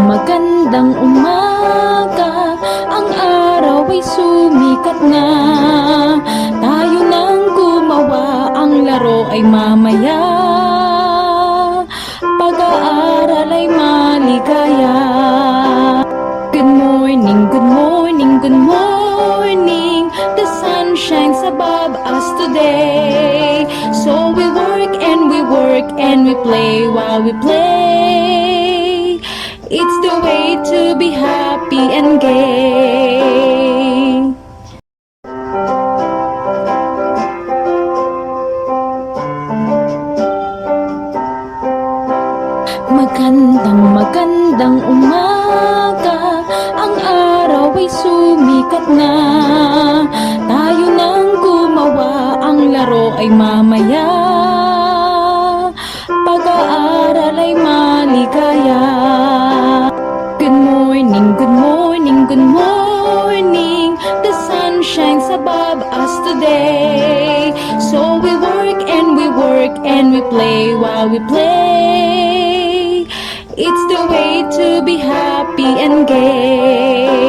Magandang umaga, ang araw ay sumikat na. Tayo nang gumawa, ang laro ay mamaya. Pag-aaral ay maligaya. Good morning, good morning, good morning. The sun shines above us today. So we work and we work and we play while we play. It's the way to be happy and gay. Magandang umaga, ang araw ay sumikat na. Tayo nang gumawa, ang laro ay mamaya. Pag-aaral ay maligaya. Good morning, good morning, good morning. The sun shines above us today. So we work and we work and we play while we play. It's the way to be happy and gay.